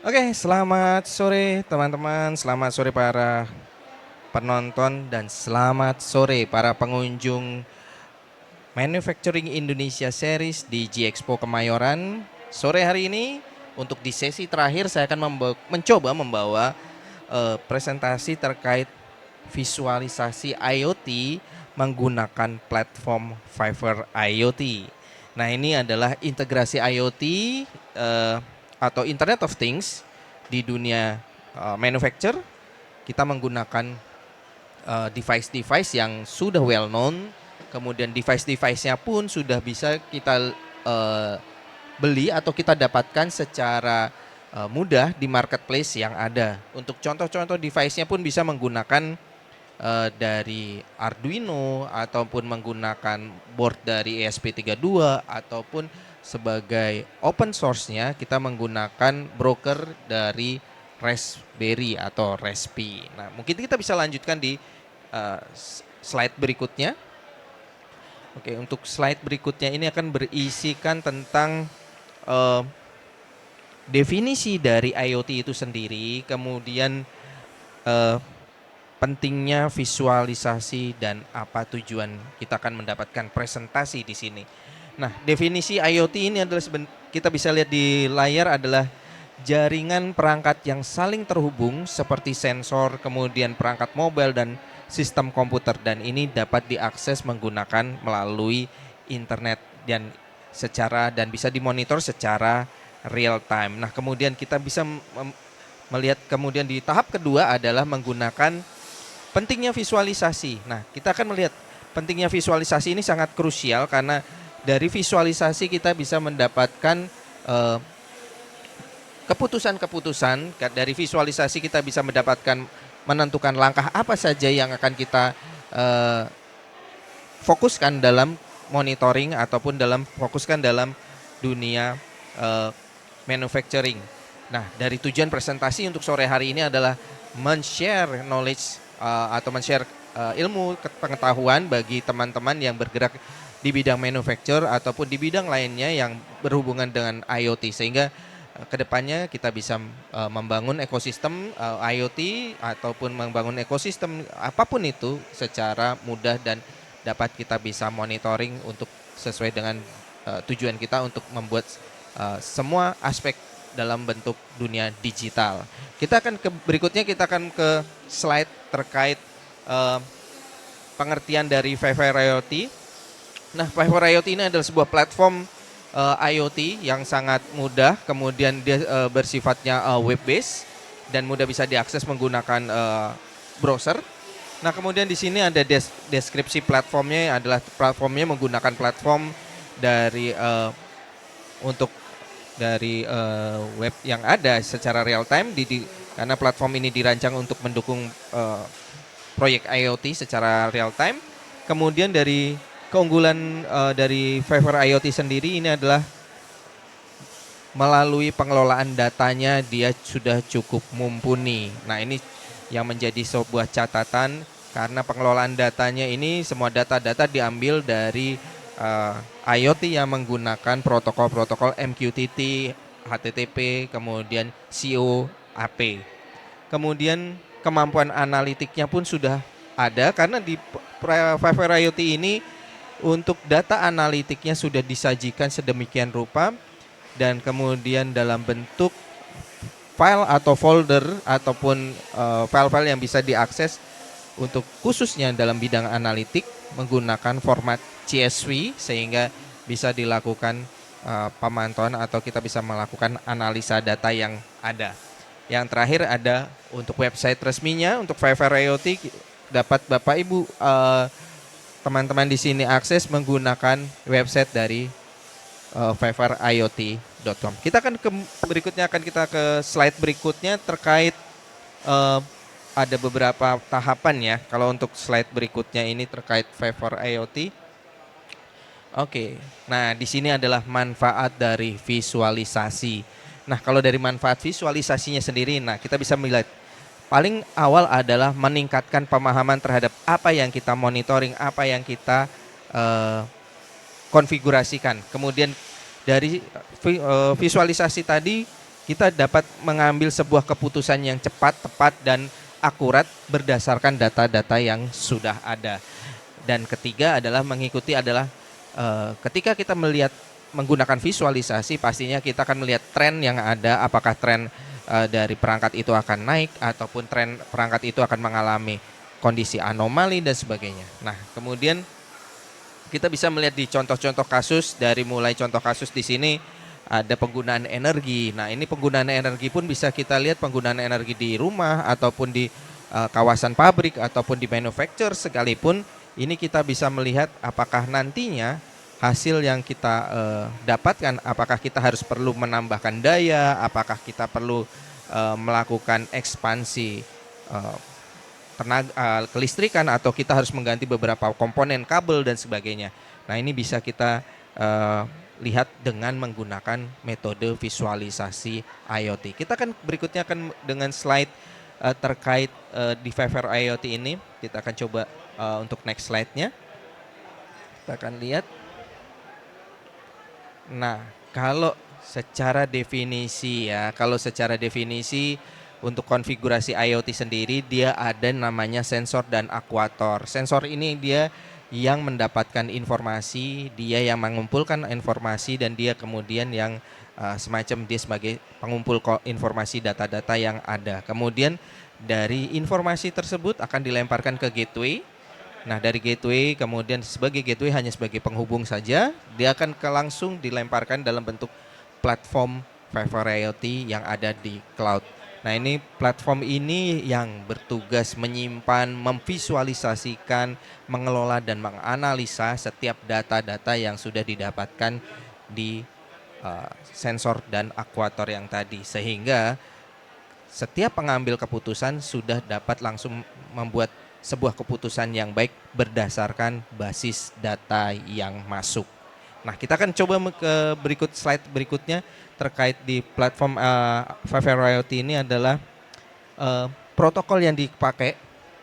Oke, selamat sore teman-teman, selamat sore para penonton, dan selamat sore para pengunjung Manufacturing Indonesia Series di G-Expo Kemayoran. Sore hari ini, untuk di sesi terakhir saya akan mencoba membawa presentasi terkait visualisasi IoT menggunakan platform Fiverr IoT. Nah, ini adalah integrasi IoT atau Internet of Things di dunia manufacture. Kita menggunakan device-device yang sudah well known, kemudian device-device-nya pun sudah bisa kita beli atau kita dapatkan secara mudah di marketplace yang ada. Untuk contoh-contoh device-nya pun bisa menggunakan dari Arduino ataupun menggunakan board dari ESP32 ataupun sebagai open source-nya kita menggunakan broker dari Raspberry atau Raspi. Nah, mungkin kita bisa lanjutkan di slide berikutnya. Oke, untuk slide berikutnya ini akan berisikan tentang definisi dari IoT itu sendiri, kemudian pentingnya visualisasi dan apa tujuan kita akan mendapatkan presentasi di sini. Nah, definisi IoT ini adalah kita bisa lihat di layar adalah jaringan perangkat yang saling terhubung seperti sensor, kemudian perangkat mobile dan sistem komputer, dan ini dapat diakses menggunakan melalui internet dan bisa dimonitor secara real time. Nah, kemudian kita bisa melihat kemudian di tahap kedua adalah menggunakan pentingnya visualisasi. Nah, kita akan melihat pentingnya visualisasi ini sangat krusial karena dari visualisasi kita bisa mendapatkan keputusan-keputusan. Dari visualisasi kita bisa menentukan langkah apa saja yang akan kita fokuskan dalam monitoring ataupun fokuskan dalam dunia manufacturing. Nah, dari tujuan presentasi untuk sore hari ini adalah men-share knowledge atau men-share ilmu pengetahuan bagi teman-teman yang bergerak di bidang manufacture ataupun di bidang lainnya yang berhubungan dengan IoT, sehingga kedepannya kita bisa membangun ekosistem IoT ataupun membangun ekosistem apapun itu secara mudah dan dapat kita bisa monitoring untuk sesuai dengan tujuan kita untuk membuat semua aspek dalam bentuk dunia digital. Berikutnya kita akan ke slide terkait pengertian dari Fiverr IoT. Nah, Fiverr IoT ini adalah sebuah platform IoT yang sangat mudah, kemudian dia bersifatnya web based dan mudah bisa diakses menggunakan browser. Nah, kemudian di sini ada deskripsi platformnya, adalah platformnya menggunakan platform dari web yang ada secara real time karena platform ini dirancang untuk mendukung proyek IoT secara real time. Kemudian dari keunggulan dari Fiverr IoT sendiri ini adalah melalui pengelolaan datanya dia sudah cukup mumpuni. Nah, ini yang menjadi sebuah catatan karena pengelolaan datanya ini semua data-data diambil dari IoT yang menggunakan protokol-protokol MQTT, HTTP, kemudian COAP. Kemudian kemampuan analitiknya pun sudah ada karena di Fiverr IoT ini untuk data analitiknya sudah disajikan sedemikian rupa dan kemudian dalam bentuk file atau folder ataupun file-file yang bisa diakses untuk khususnya dalam bidang analitik menggunakan format CSV sehingga bisa dilakukan pemantauan atau kita bisa melakukan analisa data yang ada. Yang terakhir ada untuk website resminya untuk Fiverr IoT, dapat Bapak Ibu teman-teman di sini akses menggunakan website dari fiverriot.com. Kita akan kita ke slide berikutnya terkait ada beberapa tahapan ya. Kalau untuk slide berikutnya ini terkait Fiverr IoT. Oke. Nah, di sini adalah manfaat dari visualisasi. Nah, kalau dari manfaat visualisasinya sendiri, nah kita bisa melihat paling awal adalah meningkatkan pemahaman terhadap apa yang kita monitoring, apa yang kita konfigurasikan. Kemudian dari visualisasi tadi kita dapat mengambil sebuah keputusan yang cepat, tepat, dan akurat berdasarkan data-data yang sudah ada. Dan ketiga adalah mengikuti adalah ketika kita melihat menggunakan visualisasi, pastinya kita akan melihat tren yang ada, apakah tren dari perangkat itu akan naik ataupun tren perangkat itu akan mengalami kondisi anomali dan sebagainya. Nah, kemudian kita bisa melihat di contoh-contoh kasus, dari mulai contoh kasus di sini ada penggunaan energi. Nah, ini penggunaan energi pun bisa kita lihat penggunaan energi di rumah ataupun di kawasan pabrik ataupun di manufacture sekalipun. Ini kita bisa melihat apakah nantinya hasil yang kita dapatkan, apakah kita harus perlu menambahkan daya, apakah kita perlu melakukan ekspansi tenaga kelistrikan, atau kita harus mengganti beberapa komponen kabel dan sebagainya. Nah, ini bisa kita lihat dengan menggunakan metode visualisasi IoT. Kita akan berikutnya akan dengan slide terkait di Fiverr IoT ini. Kita akan coba untuk next slide-nya. Kita akan lihat. Nah, kalau secara definisi untuk konfigurasi IoT sendiri, dia ada namanya sensor dan aktuator. Sensor ini dia yang mendapatkan informasi, dia yang mengumpulkan informasi, dan dia kemudian yang semacam dia sebagai pengumpul informasi data-data yang ada. Kemudian dari informasi tersebut akan dilemparkan ke gateway. Nah, dari gateway kemudian sebagai gateway hanya sebagai penghubung saja, dia akan langsung dilemparkan dalam bentuk platform Fiverr IoT yang ada di cloud. Nah, ini platform ini yang bertugas menyimpan, memvisualisasikan, mengelola dan menganalisa setiap data-data yang sudah didapatkan di sensor dan aktuator yang tadi, sehingga setiap pengambil keputusan sudah dapat langsung membuat sebuah keputusan yang baik berdasarkan basis data yang masuk. Nah, kita akan coba ke slide berikutnya terkait di platform Fiverr IoT ini adalah protokol yang dipakai.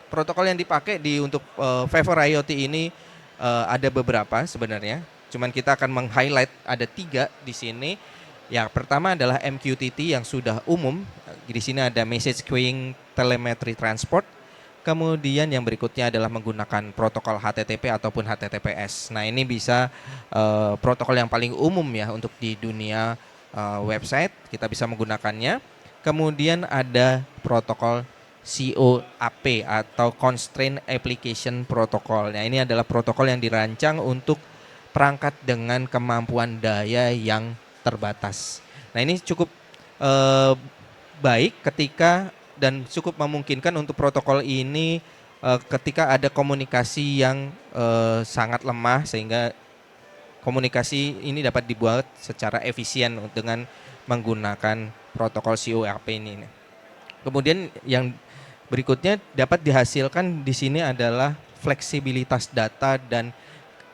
Protokol yang dipakai untuk Fiverr IoT ini ada beberapa sebenarnya. Cuman kita akan meng-highlight ada 3 di sini. Yang pertama adalah MQTT yang sudah umum. Di sini ada Message Queuing Telemetry Transport. Kemudian yang berikutnya adalah menggunakan protokol HTTP ataupun HTTPS. Nah, ini bisa protokol yang paling umum ya untuk di dunia website, kita bisa menggunakannya. Kemudian ada protokol COAP atau Constraint Application Protocol. Nah, ini adalah protokol yang dirancang untuk perangkat dengan kemampuan daya yang terbatas. Nah, ini cukup baik ketika dan cukup memungkinkan untuk protokol ini ketika ada komunikasi yang sangat lemah, sehingga komunikasi ini dapat dibuat secara efisien dengan menggunakan protokol COAP ini. Kemudian yang berikutnya dapat dihasilkan di sini adalah fleksibilitas data dan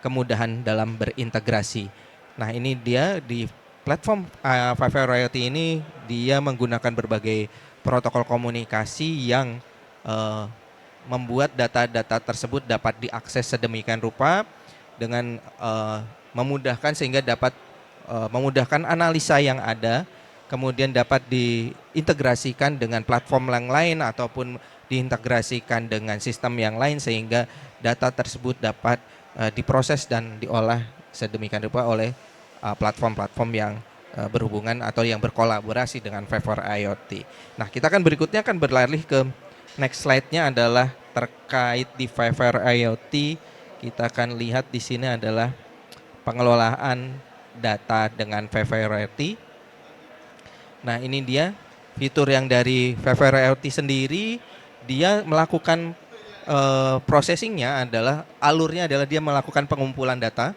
kemudahan dalam berintegrasi. Nah, ini dia di platform Fiverr IoT ini dia menggunakan berbagai protokol komunikasi yang membuat data-data tersebut dapat diakses sedemikian rupa dengan memudahkan, sehingga dapat memudahkan analisa yang ada, kemudian dapat diintegrasikan dengan platform yang lain ataupun diintegrasikan dengan sistem yang lain, sehingga data tersebut dapat diproses dan diolah sedemikian rupa oleh platform-platform yang berhubungan atau yang berkolaborasi dengan Fiverr IoT. Nah, kita akan berikutnya akan beralih ke next slide-nya adalah terkait di Fiverr IoT. Kita akan lihat di sini adalah pengelolaan data dengan Fiverr IoT. Nah, ini dia fitur yang dari Fiverr IoT sendiri. Dia melakukan processingnya adalah alurnya adalah dia melakukan pengumpulan data,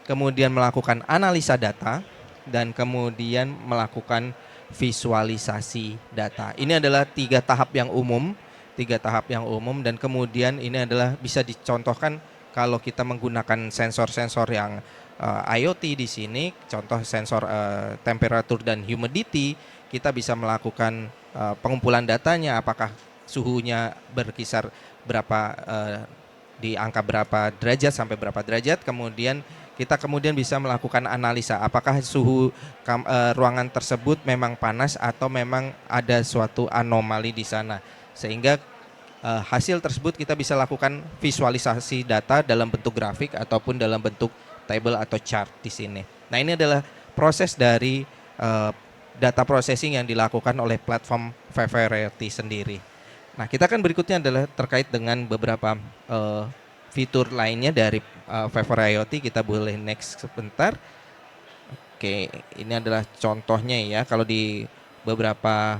kemudian melakukan analisa data, dan kemudian melakukan visualisasi data. Ini adalah 3 tahap yang umum, dan kemudian ini adalah bisa dicontohkan kalau kita menggunakan sensor-sensor yang IoT di sini, contoh sensor temperatur dan humidity, kita bisa melakukan pengumpulan datanya, apakah suhunya berkisar berapa di angka berapa derajat sampai berapa derajat, kemudian kita kemudian bisa melakukan analisa apakah suhu ruangan tersebut memang panas atau memang ada suatu anomali di sana, sehingga hasil tersebut kita bisa lakukan visualisasi data dalam bentuk grafik ataupun dalam bentuk table atau chart di sini. Nah, ini adalah proses dari data processing yang dilakukan oleh platform Viverity sendiri. Nah, kita akan berikutnya adalah terkait dengan beberapa fitur lainnya dari Viverity. Kita boleh next sebentar. Oke, ini adalah contohnya ya. Kalau di beberapa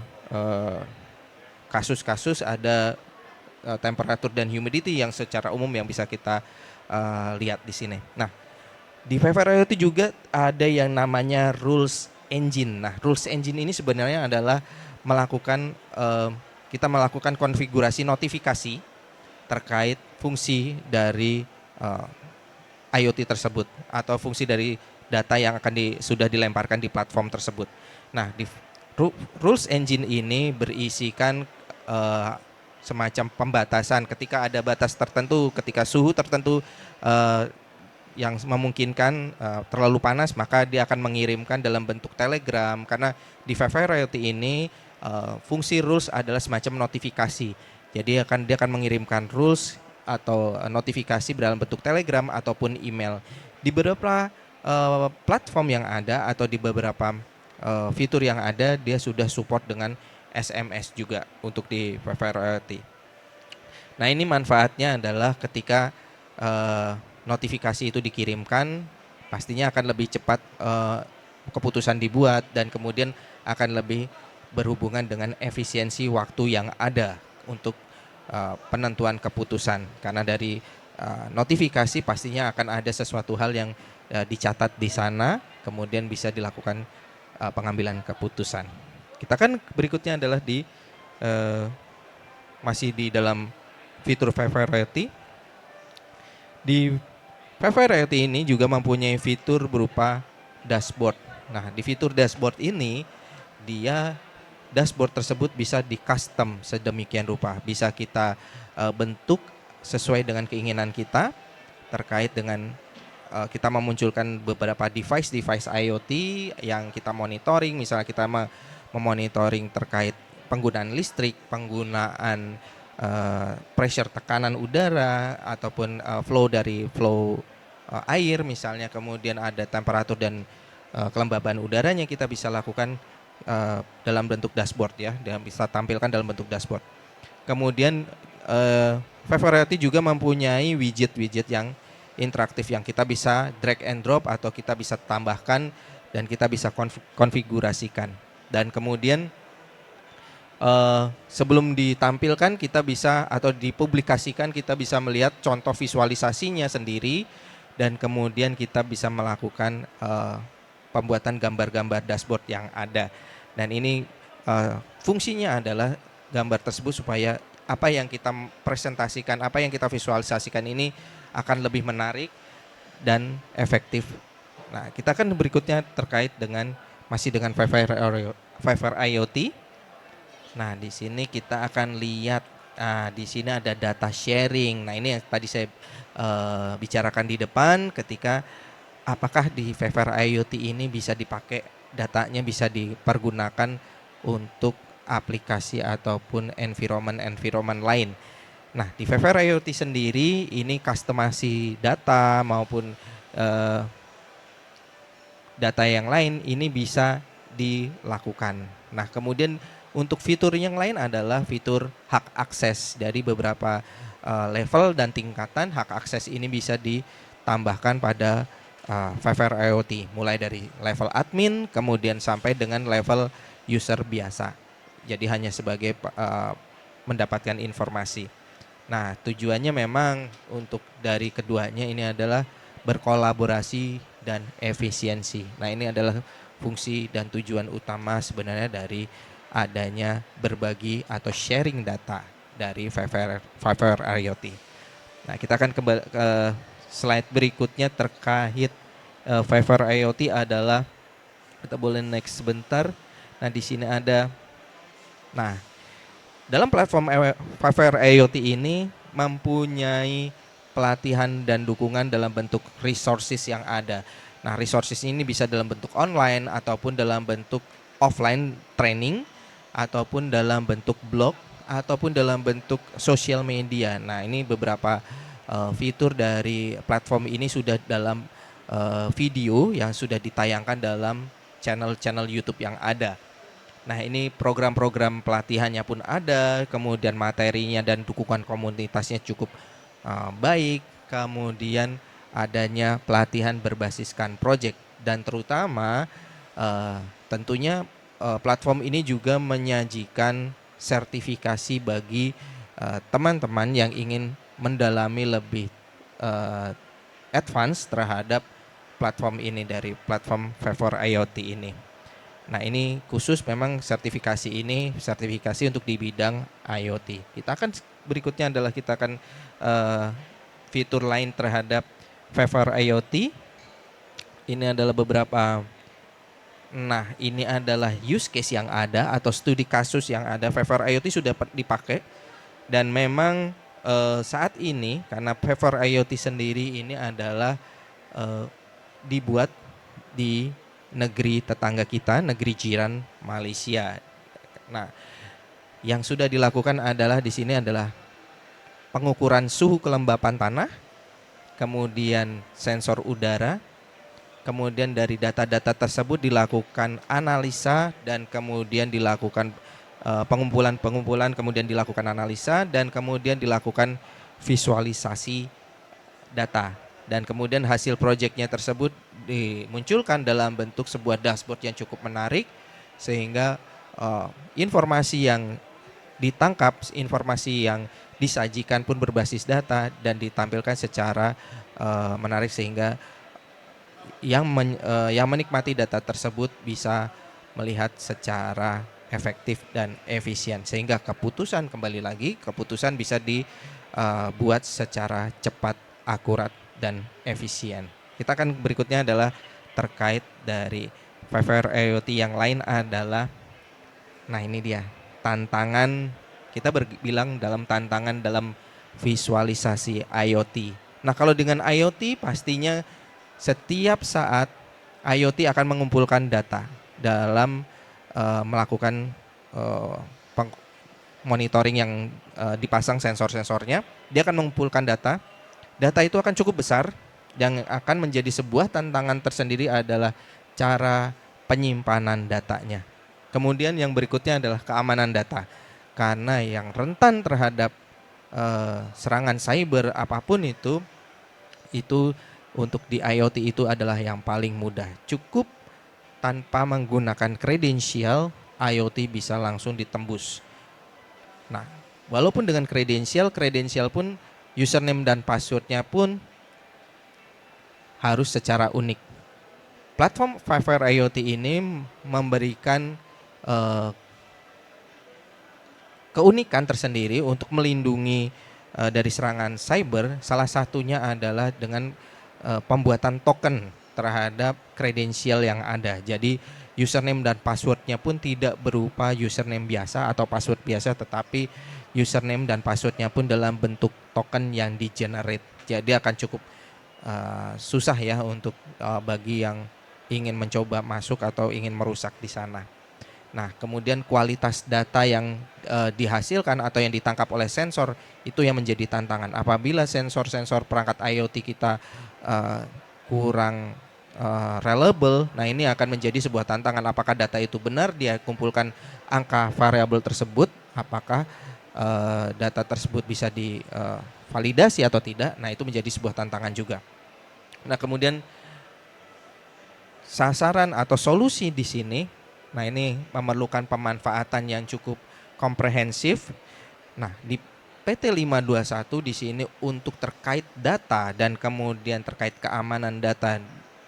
kasus-kasus ada temperatur dan humidity yang secara umum yang bisa kita lihat di sini. Nah, di Viverity juga ada yang namanya rules engine. Nah, rules engine ini sebenarnya adalah kita melakukan konfigurasi notifikasi terkait fungsi dari IoT tersebut atau fungsi dari data yang sudah dilemparkan di platform tersebut. Nah, di rules engine ini berisikan semacam pembatasan ketika ada batas tertentu, ketika suhu tertentu yang memungkinkan terlalu panas, maka dia akan mengirimkan dalam bentuk telegram. Karena di Viverity ini fungsi rules adalah semacam notifikasi. Jadi dia akan mengirimkan rules atau notifikasi dalam bentuk telegram ataupun email. Di beberapa platform yang ada atau di beberapa fitur yang ada, dia sudah support dengan SMS juga untuk di Viverity. Nah, ini manfaatnya adalah ketika notifikasi itu dikirimkan, pastinya akan lebih cepat keputusan dibuat dan kemudian akan lebih berhubungan dengan efisiensi waktu yang ada untuk penentuan keputusan. Karena dari notifikasi pastinya akan ada sesuatu hal yang dicatat di sana, kemudian bisa dilakukan pengambilan keputusan. Kita kan berikutnya adalah masih di dalam fitur Viverity. Di Viverity ini juga mempunyai fitur berupa dashboard. Nah, di fitur dashboard ini, dashboard tersebut bisa di custom sedemikian rupa. Bisa kita bentuk sesuai dengan keinginan kita terkait dengan kita memunculkan beberapa device IoT yang kita monitoring. Misalnya kita memonitoring terkait penggunaan listrik, penggunaan pressure tekanan udara ataupun flow air misalnya, kemudian ada temperatur dan kelembaban udaranya, kita bisa lakukan dalam bentuk dashboard ya, dan bisa tampilkan dalam bentuk dashboard. Kemudian Viverity juga mempunyai widget-widget yang interaktif yang kita bisa drag and drop atau kita bisa tambahkan dan kita bisa konfigurasikan. Dan kemudian sebelum ditampilkan kita bisa atau dipublikasikan, kita bisa melihat contoh visualisasinya sendiri dan kemudian kita bisa melakukan pembuatan gambar-gambar dashboard yang ada. Dan ini fungsinya adalah gambar tersebut supaya apa yang kita presentasikan, apa yang kita visualisasikan ini akan lebih menarik dan efektif. Nah, kita akan berikutnya terkait dengan masih dengan Viver IoT. Nah, di sini kita akan lihat, di sini ada data sharing. Nah, ini yang tadi saya bicarakan di depan, ketika apakah di Viver IoT ini bisa dipakai, datanya bisa dipergunakan untuk aplikasi ataupun environment lain. Nah, di Viver IoT sendiri ini customasi data maupun data yang lain ini bisa dilakukan. Nah, kemudian untuk fitur yang lain adalah fitur hak akses dari beberapa level dan tingkatan. Hak akses ini bisa ditambahkan pada Viver IoT, mulai dari level admin kemudian sampai dengan level user biasa. Jadi hanya sebagai mendapatkan informasi. Nah, tujuannya memang untuk dari keduanya ini adalah berkolaborasi dan efisiensi. Nah, ini adalah fungsi dan tujuan utama sebenarnya dari adanya berbagi atau sharing data dari Viver IoT. Nah, kita akan ke slide berikutnya terkait Viver IoT adalah, kita boleh next sebentar. Nah, di sini ada, dalam platform Viver IoT ini mempunyai pelatihan dan dukungan dalam bentuk resources yang ada. Nah, resources ini bisa dalam bentuk online ataupun dalam bentuk offline training ataupun dalam bentuk blog ataupun dalam bentuk social media. Nah, ini beberapa fitur dari platform ini sudah dalam video yang sudah ditayangkan dalam channel-channel YouTube yang ada. Nah, ini program-program pelatihannya pun ada, kemudian materinya dan dukungan komunitasnya cukup baik, kemudian adanya pelatihan berbasiskan project, dan terutama tentunya platform ini juga menyajikan sertifikasi bagi teman-teman yang ingin mendalami lebih advance terhadap platform ini dari platform Favor IoT ini. Nah, ini khusus memang sertifikasi ini sertifikasi untuk di bidang IoT. Kita akan berikutnya adalah kita akan fitur lain terhadap Favor IoT. Ini adalah beberapa. Nah, ini adalah use case yang ada atau studi kasus yang ada. Favor IoT sudah dipakai dan memang saat ini karena Favor IoT sendiri ini adalah dibuat di negeri tetangga kita, negeri jiran Malaysia. Nah, yang sudah dilakukan adalah di sini adalah pengukuran suhu kelembapan tanah, kemudian sensor udara, kemudian dari data-data tersebut dilakukan analisa dan kemudian dilakukan pengumpulan, kemudian dilakukan analisa dan kemudian dilakukan visualisasi data. Dan kemudian hasil proyeknya tersebut dimunculkan dalam bentuk sebuah dashboard yang cukup menarik, sehingga informasi yang ditangkap, informasi yang disajikan pun berbasis data dan ditampilkan secara menarik, sehingga yang menikmati data tersebut bisa melihat secara efektif dan efisien, sehingga keputusan bisa dibuat secara cepat, akurat, dan efisien. Kita akan berikutnya adalah terkait dari Favor IoT yang lain adalah, nah ini dia tantangan, kita berbilang dalam tantangan dalam visualisasi IoT. Nah, kalau dengan IoT pastinya setiap saat IoT akan mengumpulkan data dalam melakukan monitoring yang dipasang sensor-sensornya. Dia akan mengumpulkan data. Data itu akan cukup besar, yang akan menjadi sebuah tantangan tersendiri adalah cara penyimpanan datanya. Kemudian yang berikutnya adalah keamanan data, karena yang rentan terhadap serangan cyber apapun itu untuk di IoT itu adalah yang paling mudah. Cukup tanpa menggunakan kredensial, IoT bisa langsung ditembus. Nah, walaupun dengan kredensial pun username dan passwordnya pun harus secara unik. Platform Favor IoT ini memberikan keunikan tersendiri untuk melindungi dari serangan cyber. Salah satunya adalah dengan pembuatan token terhadap kredensial yang ada. Jadi username dan passwordnya pun tidak berupa username biasa atau password biasa, tetapi username dan passwordnya pun dalam bentuk token yang di-generate. Jadi akan cukup susah ya untuk bagi yang ingin mencoba masuk atau ingin merusak di sana. Nah, kemudian kualitas data yang dihasilkan atau yang ditangkap oleh sensor itu yang menjadi tantangan. Apabila sensor-sensor perangkat IoT kita kurang reliable, nah ini akan menjadi sebuah tantangan. Apakah data itu benar dia kumpulkan angka variabel tersebut, apakah data tersebut bisa divalidasi atau tidak. Nah, itu menjadi sebuah tantangan juga. Nah, kemudian sasaran atau solusi di sini, nah ini memerlukan pemanfaatan yang cukup komprehensif. Nah, di PT 521 di sini untuk terkait data dan kemudian terkait keamanan data,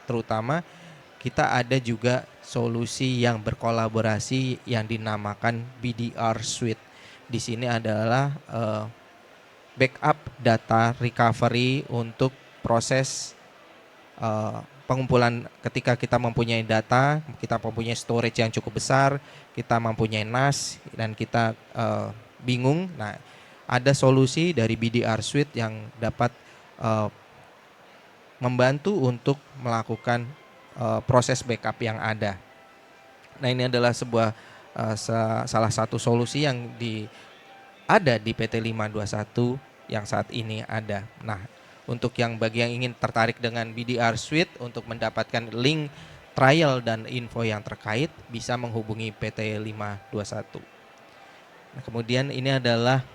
terutama kita ada juga solusi yang berkolaborasi yang dinamakan BDR Suite. Di sini adalah backup data recovery untuk proses pengumpulan. Ketika kita mempunyai data, kita mempunyai storage yang cukup besar, kita mempunyai NAS dan kita bingung. Nah, ada solusi dari BDR Suite yang dapat eh, membantu untuk melakukan proses backup yang ada. Nah, ini adalah sebuah salah satu solusi yang ada di PT 521 yang saat ini ada. Nah, untuk bagi yang ingin tertarik dengan BDR Suite untuk mendapatkan link trial dan info yang terkait bisa menghubungi PT 521. Nah, kemudian ini adalah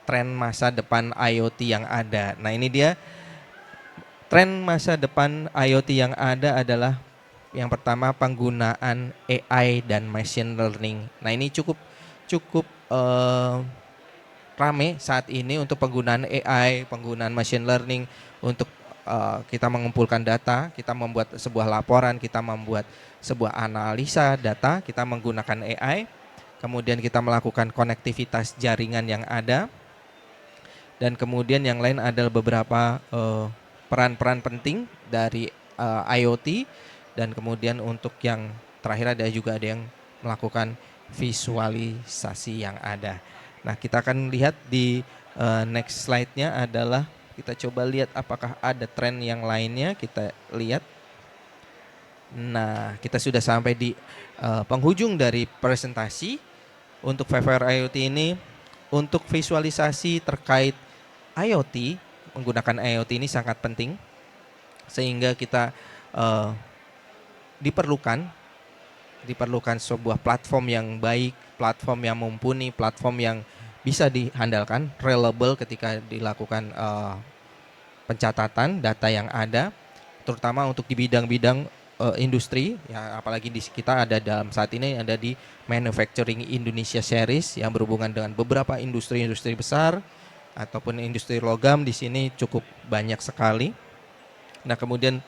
tren masa depan IoT yang ada. Nah, ini dia tren masa depan IoT yang ada adalah yang pertama penggunaan AI dan machine learning. Nah, ini cukup rame saat ini untuk penggunaan AI, penggunaan machine learning untuk kita mengumpulkan data, kita membuat sebuah laporan, kita membuat sebuah analisa data, kita menggunakan AI, kemudian kita melakukan konektivitas jaringan yang ada, dan kemudian yang lain adalah beberapa peran-peran penting dari IoT, dan kemudian untuk yang terakhir ada yang melakukan visualisasi yang ada. Nah, kita akan lihat di next slide-nya adalah kita coba lihat apakah ada tren yang lainnya. Kita lihat. Nah, kita sudah sampai di penghujung dari presentasi. Untuk VVR IoT ini, untuk visualisasi terkait IoT, menggunakan IoT ini sangat penting, sehingga kita diperlukan sebuah platform yang baik, platform yang mumpuni, platform yang bisa diandalkan, reliable ketika dilakukan pencatatan data yang ada, terutama untuk di bidang-bidang industri, ya, apalagi di kita ada dalam saat ini ada di Manufacturing Indonesia Series yang berhubungan dengan beberapa industri-industri besar ataupun industri logam di sini cukup banyak sekali. Nah, kemudian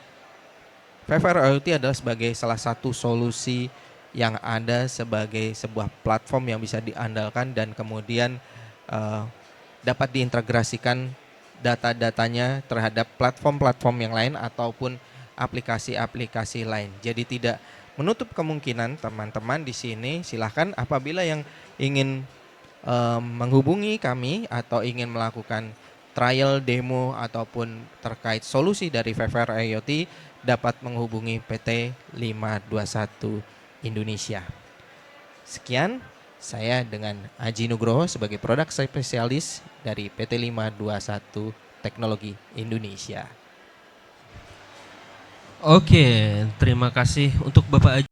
VVR IoT adalah sebagai salah satu solusi yang ada sebagai sebuah platform yang bisa diandalkan dan kemudian dapat diintegrasikan data-datanya terhadap platform-platform yang lain ataupun aplikasi-aplikasi lain. Jadi tidak menutup kemungkinan teman-teman di sini silahkan apabila yang ingin menghubungi kami atau ingin melakukan trial, demo ataupun terkait solusi dari VVR IoT dapat menghubungi PT 521 Indonesia. Sekian, saya dengan Aji Nugroho sebagai produk spesialis dari PT 521 Teknologi Indonesia. Oke, terima kasih untuk Bapak Aji.